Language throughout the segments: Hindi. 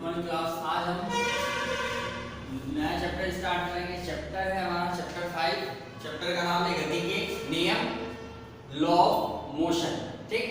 Morning class. आज हम नया चैप्टर स्टार्ट करेंगे। चैप्टर है हमारा चैप्टर 5। चैप्टर का नाम है गति के नियम, लॉ ऑफ मोशन। ठीक,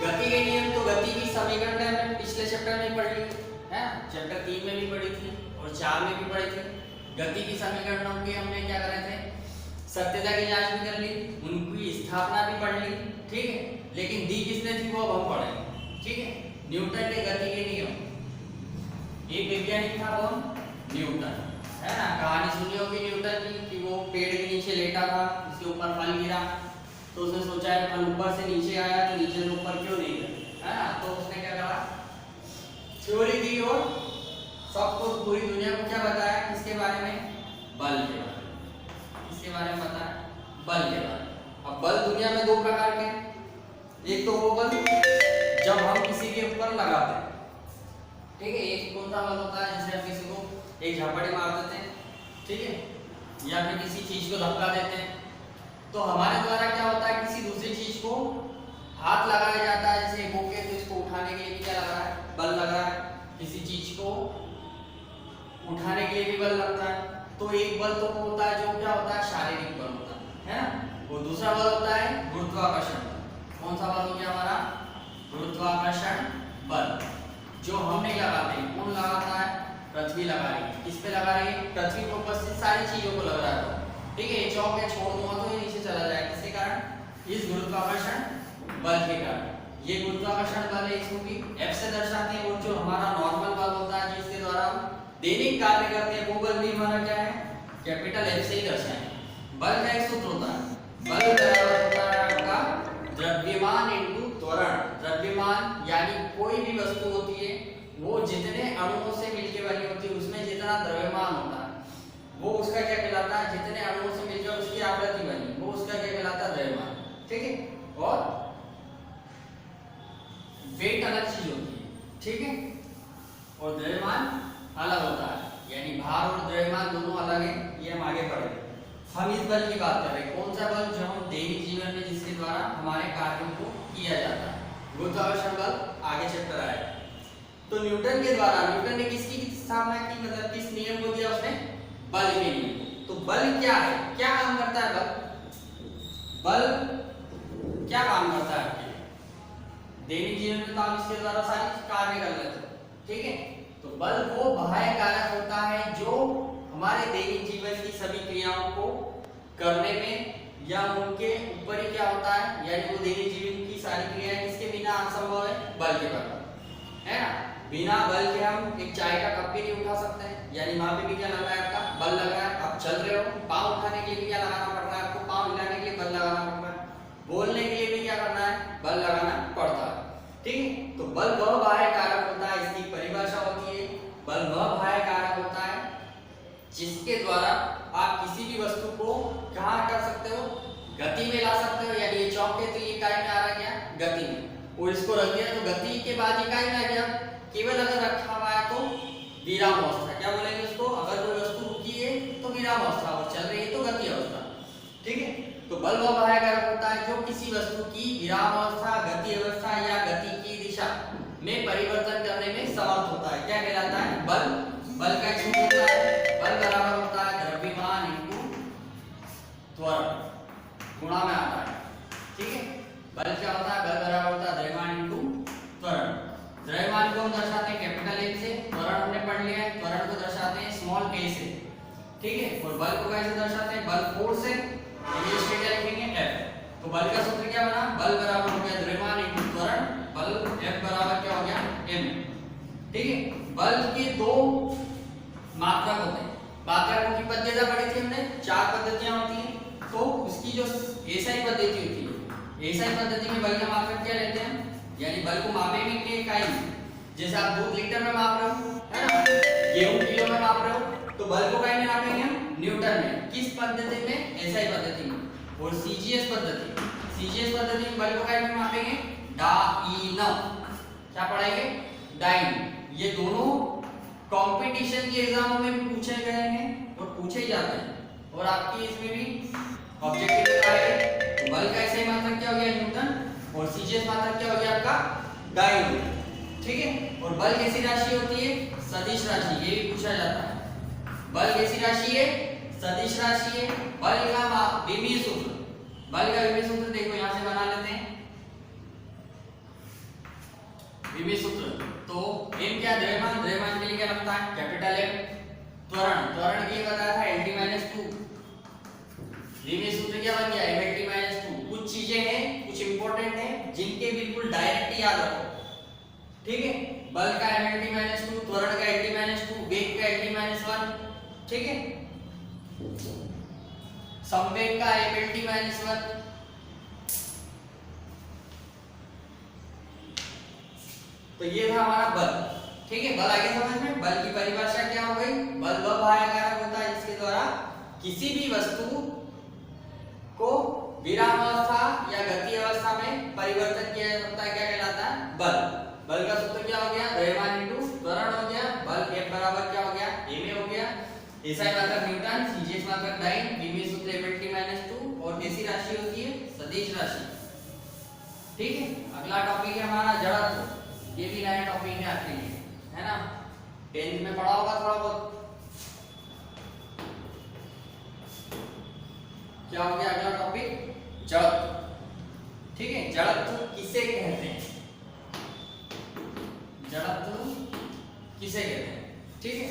गति के नियम तो गति की समीकरण हमने पिछले चैप्टर में पढ़ ली है, चैप्टर 3 में भी पढ़ी थी और 4 में भी पढ़ी थी। गति की समीकरणों की हमने क्या करे थे, सत्यता की जांच भी कर ली, उनकी स्थापना भी पढ़ ली। ठीक है, लेकिन दी किसने थी वो अब हम पढ़ेंगे। ठीक है, न्यूटन के गति के नियम, एक वैज्ञानिक था कौन, न्यूटन, है ना। कहानी सुनी होगी न्यूटन की कि वो पेड़ के नीचे लेटा था, उसके ऊपर फल गिरा तो उसने सोचा है फल ऊपर से नीचे आया तो नीचे से ऊपर क्यों नहीं गया, है ना। तो उसने क्या करा, थ्योरी दी और सबको पूरी दुनिया को क्या बताया, किसके बारे में, बल के बारे में। किसके बारे में बताया, बल के बारे में। अब बल दुनिया में दो प्रकार के, एक तो वो बल जब हम किसी के ऊपर लगाते हैं, ठीक है। एक कौन सा बल होता है जिससे हम किसी को एक झपड़ी मार देते हैं, ठीक है, या फिर किसी चीज को धक्का देते हैं। तो हमारे द्वारा क्या होता है, किसी दूसरी चीज को हाथ लगाया जाता है, जैसे बोके तो इसको उठाने के लिए भी क्या लगा है, बल लगा है। किसी चीज को उठाने के लिए भी बल लगता है। तो एक बल तो वो होता है जो क्या होता है, शारीरिक बल होता है ना। वो दूसरा बल होता है गुरुत्वाकर्षण बल। कौन सा बल हो गया हमारा, गुरुत्वाकर्षण बल, जो हम नहीं लगाते। कौन लगाता है, पृथ्वी लगा रही है। किस पे लगा रही है, पृथ्वी पर उपस्थित सारी चीजों को लग रहा है। ठीक है, ये चौक है, छोड़ दूंगा तो ये नीचे चला जाएगा। किसके कारण, इस गुरुत्वाकर्षण बल के कारण। ये गुरुत्वाकर्षण बल है, इसको भी F से दर्शाते हैं। और जो हमारा नॉर्मल बल होता है जिसके द्वारा हम दैनिक कार्य करते हैं, वो बल भी हमारा क्या है, कैपिटल F से ही दर्शाएंगे। बल का एक सूत्र होता है, बल बराबर होता है आपका द्रव्यमान इंटू त्वरण। द्रव्यमान यानी कोई भी वस्तु होती है वो जितने अणुओं से मिलकर बनी होती है, उसमें जितना द्रव्यमान होता है वो उसका क्या कहलाता है, जितने अणुओं से मिलकर उसकी आकृति बनी वो उसका क्या कहलाता है, द्रव्यमान। ठीक है, और वेट अलग चीज होती है, ठीक है, और द्रव्यमान अलग होता है, यानी भार और द्रव्यमान दोनों अलग है। ये हम आगे पढ़ेंगे। हम इस बल की बात कर रहे हैं, कौन सा बल, जो हम दैनिक जीवन में जिसके द्वारा हमारे कार्यों को किया जाता है, गुरुत्वाकर्षण बल। आगे चैप्टर आएगा। तो न्यूटन के द्वारा, न्यूटन ने किसकी स्थापना की, मतलब किस नियम को दिया उसने, बल के नियम। तो बल क्या है, क्या काम करता है बल, बल क्या काम करता है आपके दैनिक जीवन में, तो हम इसके द्वारा सारी कार्य कर लेते हैं। ठीक है, तो बल वो बाह्य कारक होता है जो हमारे दैनिक जीवन की सभी क्रियाओं को करने में या उनके ऊपर ही क्या होता है, यानी वो दैनिक जीवन की सारी क्रियाएं किसके बिना असंभव है, बल के बगैर, है ना। बिना बल के हम एक चाय का कप भी नहीं उठा सकते हैं, यानी वहां पे भी क्या लगा है आपका, बल लगा है। आप चल रहे हो, पाँव उठाने के लिए भी क्या लगाना पड़ रहा है आपको, पाँव हिलाने के लिए बल लगाना पड़ रहा है। बोलने के लिए भी क्या करना है, बल लगाना पड़ता है। ठीक है, तो बल वह बाह्य कारक होता है, इसकी परिभाषा होती है, बल वह बाह्य कारक होता है जिसके द्वारा आप किसी भी वस्तु को कहाँ कर सकते हो, गति में ला सकते हो। यानी ये चौक है तो ये इकाई में आ रहा क्या, गति में, और इसको रख दिया तो गति के बाद इकाई में आ गया। केवल अगर रखा हुआ है तो विराम अवस्था, क्या बोलेंगे उसको, अगर कोई वस्तु रुकी है तो विराम अवस्था, और चल रही है तो गति अवस्था। ठीक है, तो बल वह बाह्य कारक होता है जो किसी वस्तु की विराम अवस्था, गति अवस्था या गति की दिशा में परिवर्तन करने में समर्थ होता है। क्या कहलाता है, बल। बल का एक सूत्र होता है, बल बराबर होता है द्रव्यमान इंटू त्वरण, गुणा में आता है। ठीक है, बल क्या होता है, बल बराबर होता है द्रव्यमान इंटू त्वरण। द्रव्यमान को हम दर्शाते हैं कैपिटल M से, त्वरण हमने पढ़ लिया है, त्वरण को दर्शाते हैं स्मॉल a से। ठीक है, और बल को कैसे दर्शाते हैं, बल फोर्स से, इंग्लिश में क्या लिखेंगे, F। तो बल का सूत्र क्या बना, बल बराबर हो गया द्रव्यमान इंटू त्वरण, बल F बराबर क्या हो गया, m। ठीक है, बल के दो मात्रक होते हैं। मात्रकों की पद्धतियां पढ़ी थी हमने, 4 पद्धतियां होती हैं। तो उसकी जो एसआई पद्धति होती है, एसआई पद्धति में बल का मात्रक क्या लेते हैं, यानी बल को मापेंगे कि इकाई में। जैसे आप दूध लीटर में माप रहे हो, है ना, गेहूं किलो में माप रहे हो, तो बल को काई में नापेंगे हम, न्यूटन में। किस पद्धति में, एसआई पद्धति में। और सीजीएस पद्धति, सीजीएस पद्धति में बल को काई में मापेंगे, डाइन। क्या पढ़ाएंगे, डाइन। ये दोनों कंपटीशन के एग्जामों में भी पूछे गए हैं और पूछे जाते हैं, और आपकी इसमें भी ऑब्जेक्टिव आएगा। बल का एसआई मात्रक क्या हो गया, न्यूटन, और सीजीएस मात्रक क्या हो गया आपका, डाइन। ठीक है। और बल कैसी राशि होती है? सदिश राशि, ये भी पूछा जाता है। बल कैसी राशि है? सदिश राशि है। बल का विमीय सूत्र, बल का विमीय सूत्र देखो यहां से बना लेते हैं विमीय सूत्र। तो m क्या? द्रव्यमान, द्रव्यमान के लिए क्या लगता है? Capital M। त्वरण, त्वरण के लिए बताया था LT-2। विमीय सूत्र क्या बन गया? MLT-2। कुछ चीजें हैं, कुछ इंपॉर्टेंट हैं जिनके बिल्कुल डायरेक्ट याद रखो, ठीक है। बल का MLT-2, त्वरण का LT-2, वेग का LT-1, ठीक है। संवेग का MLT-1। तो ये था हमारा बल, ठीक है। बल आगे समझ में। बल की परिभाषा क्या हो गई? बल वह बाह्य कारक होता है जिसके द्वारा किसी भी वस्तु को विराम अवस्था या गति अवस्था में परिवर्तन किया जा सकता है। क्या कहलाता है? बल। बल का सूत्र क्या हो गया? द्रव्यमान इंटू त्वरण हो गया। बल F बराबर क्या हो गया? ma हो गया। एसआई मात्रक न्यूटन, सीजीएस मात्रक डाइन, विमीय सूत्र MLT-2 और कैसी राशि होती है? सदिश राशि, ठीक है। अगला टॉपिक है हमारा जड़त्व। ये भी नया टॉपिक है आपके लिए, है ना। 10th में पढ़ा होगा थोड़ा बहुत। क्या हो गया अगला टॉपिक? जड़त्व, ठीक है। जड़त्व किसे कहते हैं? जड़त्व किसे कहते हैं, ठीक है।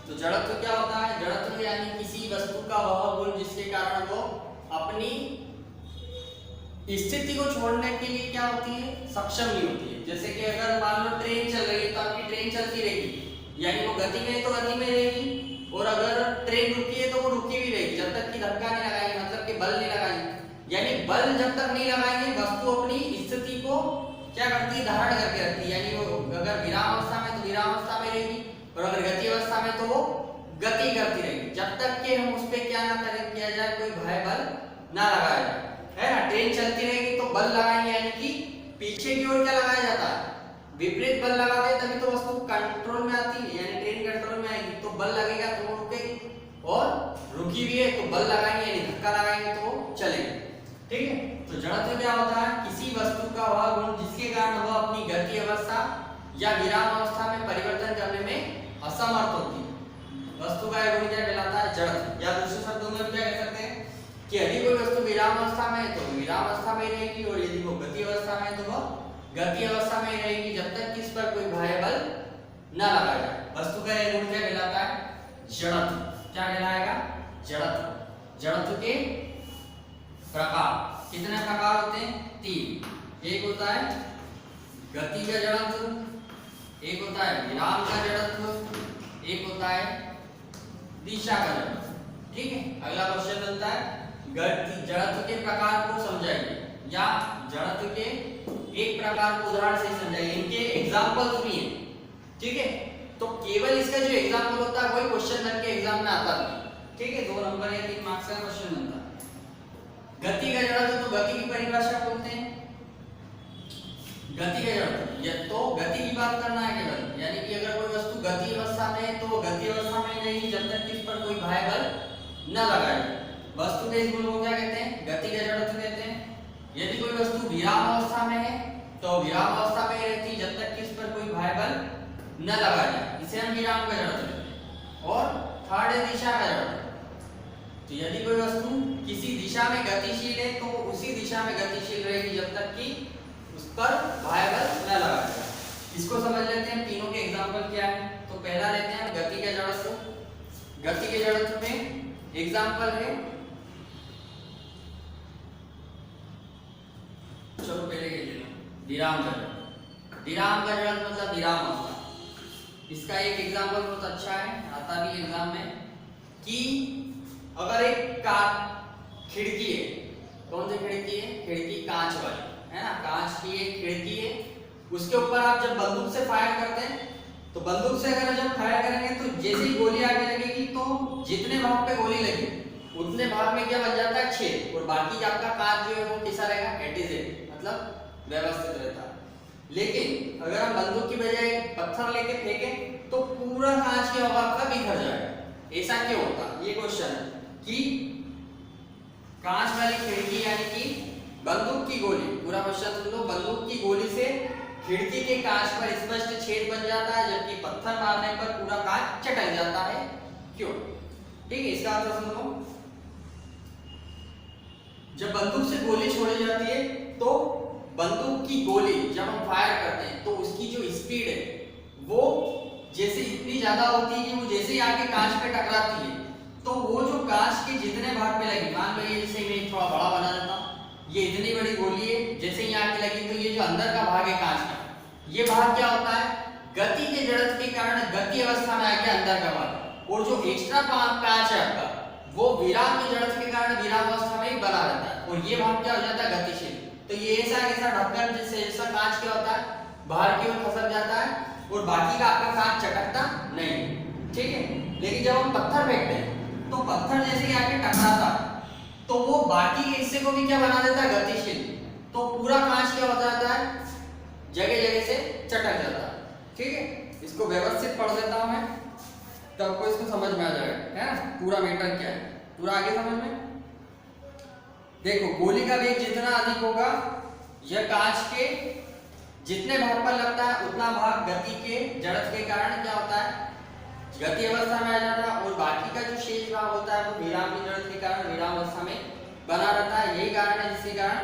तो जड़त्व क्या होता है? जड़त्व यानी किसी वस्तु का वह गुण जिसके कारण वो अपनी स्थिति को छोड़ने के लिए क्या होती है? सक्षम नहीं होती है। जैसे कि अगर मान लो ट्रेन चल रही है तो आपकी ट्रेन चलती रहेगी, यानी वो गति में तो गति में रहेगी, और अगर ट्रेन रुकी है तो वो रुकी भी रहेगी जब तक कि धक्का नहीं लगाएगी, मतलब कि बल नहीं लगाएगी। यानी बल जब तक नहीं लगाएंगे वस्तु अपनी स्थिति को क्या करती है? धारण करके रखती है। यानी वो अगर विराम अवस्था में तो विराम अवस्था में रहेगी, और अगर गति अवस्था में तो वो गति करती रहेगी, जब तक कि हम उस पे क्या ना करें, किया जाए, कोई बाह्य बल ना लगाया जाए, है ना। ट्रेन चलती रहेगी तो बल लगाएंगे, यानी कि पीछे की ओर क्या लगाया जाता है? विपरीत बल लगाते हैं, तभी तो वस्तु कंट्रोल में आती है, यानी ट्रेन कंट्रोल में आएगी। तो बल लगेगा तो वो रुकेगी, और रुकी हुई है तो बल लगाएंगे यानी धक्का लगाएंगे तो वो चलेगी, ठीक है। तो जड़त्व क्या होता है? किसी वस्तु का वह गुण जिसके कारण वह अपनी गति अवस्था या विराम अवस्था में परिवर्तन करने में असमर्थ होती है, वस्तु का यह गुण क्या कहलाता है? जड़त्व। या दूसरे शब्दों में क्या कह सकते हैं कि यदि कोई वस्तु विराम अवस्था में है तो विराम अवस्था में रहेगी, और यदि वो गति अवस्था में है तो वह गति अवस्था में रहेगी, जब तक कि इस पर कोई बाह्य बल न लगाया जाए। वस्तु का यह गुण क्या कहलाता है? जड़त्व। क्या कहलाएगा? जड़त्व। जड़त्व के प्रकार कितने प्रकार होते हैं? 3। एक होता है गति का जड़त्व, एक होता है विराम का जड़त्व, एक होता है दिशा का जड़त्व, ठीक है। अगला क्वेश्चन बनता है गति जड़त्व के प्रकार को समझाइए, या जड़त्व के एक प्रकार को उदाहरण से समझाइए। इनके एग्जांपल्स भी हैं, ठीक है। तो केवल इसका जो एग्जांपल होता है वही क्वेश्चन बन के एग्जाम में आता है, ठीक है। 2 नंबर या 3 मार्क्स का क्वेश्चन बनता है। गति का जड़त्व, तो गति की परिभाषा बोलते हैं गति का जड़त्व, या तो गति की बात करना है केवल, यानी कि अगर कोई वस्तु गति अवस्था में है तो वो गति अवस्था में रहेगी जब तक कि इस पर कोई बाह्य बल न लगाए। वस्तु के इस गुण को क्या कहते हैं? गति का जड़त्व कहते हैं। यदि कोई वस्तु विराम अवस्था में है तो विराम अवस्था में रहती है जब तक कि इस पर कोई बाह्य बल न लगाया जाए, इसे हम विराम का जड़त्व कहते हैं। और थर्ड है दिशा का जड़त्व। तो यदि कोई वस्तु किसी दिशा में गतिशील है तो उसी दिशा में गतिशील रहेगी जब तक कि उस पर बाह्य बल न लगाया जाए। इसको समझ लेते हैं तीनों के एग्जांपल क्या है। तो पहला लेते हैं गति का जड़त्व। गति के जड़त्व में एग्जांपल है, चलो पहले के ले लो, विराम का जड़त्व। विराम का जड़त्व मतलब विराम अवस्था। इसका एक एग्जांपल बहुत अच्छा है, आता भी एग्जाम में, कि अगर एक कार खिड़की है, कौन सी खिड़की है? खिड़की कांच वाली, है ना, कांच की एक खिड़की है। उसके ऊपर आप जब बंदूक से फायर करते हैं तो बंदूक से अगर जब फायर करेंगे तो जैसे ही गोली आगे लगेगी तो जितने भाग पे गोली लगी उतने भाग में क्या बन जाता है? छेद, और बाकी आपका कांच जो है वो कैसा रहेगा? एटीजेड, मतलब व्यवस्थित रहता है। लेकिन अगर हम बंदूक की बजाय पत्थर लेके फेंकें तो पूरा कांच क्या होगा? आपका बिखर जाएगा। ऐसा क्यों होता? ये क्वेश्चन है कि कांच वाली खिड़की यानी कि बंदूक की गोली, पूरा क्वेश्चन सुन लो, बंदूक की गोली से खिड़की के कांच पर स्पष्ट छेद बन जाता है, जबकि पत्थर मारने पर पूरा कांच चटक जाता है, क्यों? ठीक है, इसका आंसर सुन लो। जब बंदूक से गोली छोड़ी जाती है तो बंदूक की गोली जब हम फायर करते हैं तो उसकी जो स्पीड है वो जैसे इतनी ज्यादा होती है कि वो जैसे ही आके कांच पे टकराती है तो वो जो कांच के जितने भाग पे लगी, मान लो ये जैसे मैं थोड़ा बड़ा बना देता हूं, ये इतनी बड़ी गोली है, जैसे ही आके लगी तो ये जो अंदर का भाग है कांच का, ये भाग क्या होता है, गति के जड़त्व के कारण गति अवस्था में आके अंदर का भाग, और जो एक्स्ट्रा कांच है आपका वो विराम के जड़त्व के कारण विराम अवस्था में ही बना रहता है, और ये भाग क्या हो जाता है, गतिशील। तो ये ऐसा ढक्कन जैसा कांच क्या होता है, बाहर की ओर खसक जाता है और बाकी का आपका कांच चटकता नहीं, ठीक है। लेकिन जब हम पत्थर फेंकते हैं तो पत्थर जैसे ही आके टकराता तो वो बाकी के हिस्से को भी क्या बना देता है, गतिशील, तो पूरा कांच क्या हो जाता है, जगह जगह से चटक जाता है, ठीक है। इसको व्यवस्थित पढ़ देता हूं मैं, तो आपको इसको समझ में आ जाएगा, है ना, पूरा मैटर क्या है, पूरा आगे समझ में। देखो, गोली का वेग जितना अधिक होगा, यह कांच के जितने भाग पर लगता है उतना भाग गति के जड़त्व के कारण क्या होता है, गति अवस्था में आ जाता है, और बाकी का जो शेष भाग होता है वो विराम के जड़त्व के कारण विराम अवस्था में बना रहता है। यही कारण है जिसके कारण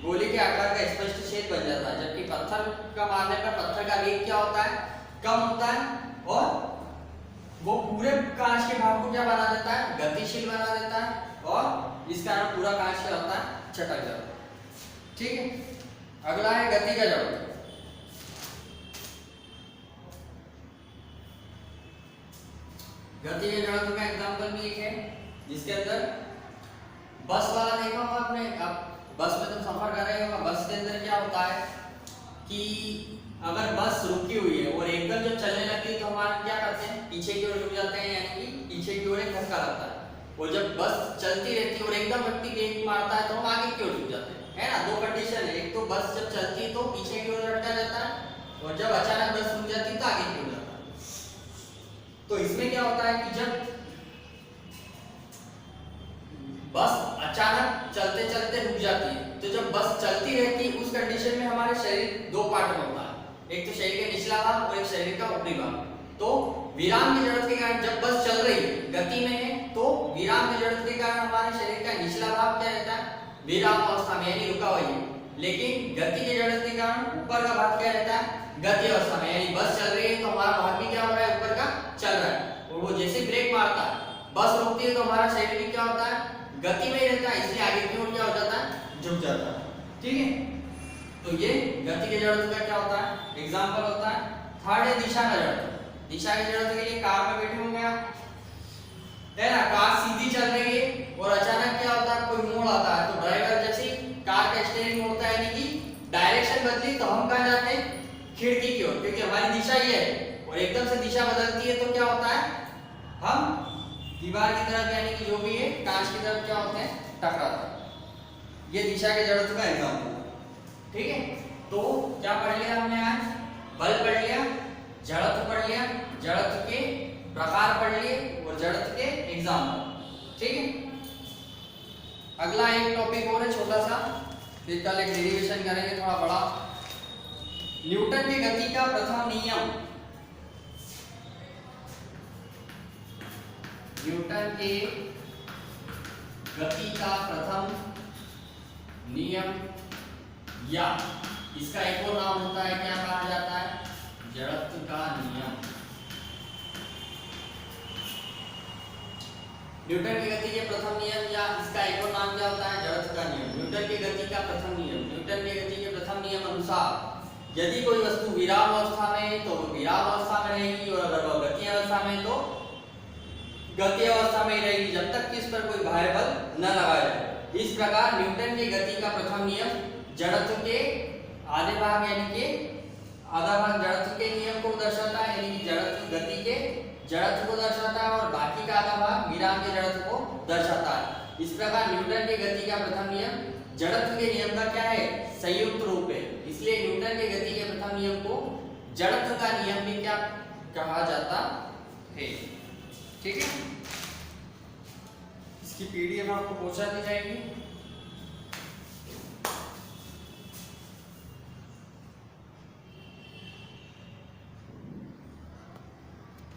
गोली के आकार का स्पष्ट छेद बन जाता है, जबकि पत्थर का मारने पर पत्थर का वेग क्या होता है, कम होता है, और वो पूरे कांच के भाग को क्या बना देता है, गतिशील बना देता है, और इस कारण पूरा कांच क्या होता है, चटक जाता है, ठीक है। अगला है गति का जड़त्व। गति के जड़त्व का एग्जांपल भी एक है, जिसके अंदर बस वाला देखा होगा आपने, अब बस में तुम सफर कर रहे हो, बस के अंदर क्या होता है कि अगर बस रुकी हुई है और एकदम जब चलने लगती है तो हम क्या करते हैं, पीछे की ओर रुक जाते हैं, यानी कि पीछे की ओर एक धक्का लगता है, और जब बस चलती रहती है और एकदम व्यक्ति ब्रेक मारता है तो हम आगे की ओर रुक जाते हैं, है ना। दो कंडीशन है, एक तो बस जब चलती है तो पीछे की ओर झटका जाता है, और जब अचानक बस रुक जाती है तो आगे की ओर जाता है। तो इसमें क्या होता है कि जब बस अचानक चलते चलते रुक जाती है, तो जब बस चलती रहती है उस कंडीशन में हमारे शरीर दो पार्ट में होता है, एक तो शरीर का निचला भाग और एक शरीर का ऊपरी भाग। तो विराम के जड़त्व के कारण जब बस चल रही है, गति में है, तो विराम के जड़त्व के कारण हमारे शरीर का निचला भाग क्या रहता है, विराम अवस्था में, यानी रुका हुआ है। लेकिन गति के जड़त्व के कारण ऊपर का भाग क्या रहता है, गति अवस्था में, यानी बस चल रही है तो हमारा भाग भी क्या हो रहा है, ऊपर का चल रहा है, और वो जैसे ब्रेक मारता है, बस रुकती है तो हमारा शरीर भी क्या होता है, गति में रहता है, इसलिए आगे की ओर क्या हो जाता है, झुक जाता है, ठीक है। तो ये गति के जड़त्व का क्या होता है, एग्जांपल होता है। थर्ड है दिशा का जड़त्व। दिशा के जड़त्व के लिए कार में बैठे होंगे आप, है ना, कार सीधी चल रही है और अचानक क्या होता है, कोई मोड़ आता है, तो ड्राइवर जैसे कार का स्टीयरिंग मोड़ता है, यानी कि डायरेक्शन बदली, तो हम कहां जाते हैं, खिड़की की ओर, क्योंकि हमारी दिशा ये है, और एकदम से दिशा बदलती है तो क्या होता है, हम दीवार की तरफ, यानी कि जो भी है कांच की तरफ क्या होते हैं, टकराते हैं। ये दिशा के जड़त्व का एग्जांपल है, ठीक है। तो क्या पढ़ लिया हमने आज, बल पढ़ लिया, जड़त्व पढ़ लिया, जड़त्व के प्रकार पढ़ लिए, और जड़त्व के एग्जांपल, ठीक है। अगला एक टॉपिक और है छोटा सा, फिर कल एक डेरिवेशन करेंगे थोड़ा बड़ा। न्यूटन की गति का प्रथम नियम। न्यूटन के गति का प्रथम नियम, या इसका एक और नाम होता है, क्या कहा जाता है, जड़त्व का नियम। न्यूटन की गति के प्रथम नियम, या इसका एक और नाम क्या होता है, जड़त्व का नियम। न्यूटन की गति का प्रथम नियम। न्यूटन की गति के प्रथम नियम अनुसार यदि कोई वस्तु विराम अवस्था में है तो वो विराम अवस्था में रहेगी, और अगर वह गति अवस्था में है तो गति अवस्था में ही रहेगी, जब तक कि इस पर कोई बाह्य बल न लगाया जाए। इस प्रकार न्यूटन की गति का प्रथम नियम जड़त्व के आधे भाग, यानी कि आधा भाग जड़त्व के नियम को दर्शाता है, यानी कि जड़त्व गति के जड़त्व को दर्शाता है, और बाकी का आधा भाग विराम के जड़त्व को दर्शाता है। इस प्रकार न्यूटन की गति का प्रथम नियम जड़त्व के नियम का क्या है, संयुक्त रूप है, इसलिए न्यूटन की गति के प्रथम नियम को जड़त्व का नियम भी क्या कहा जाता है, ठीक है। इसकी पीडीएफ आपको पहुंचा दी जाएगी।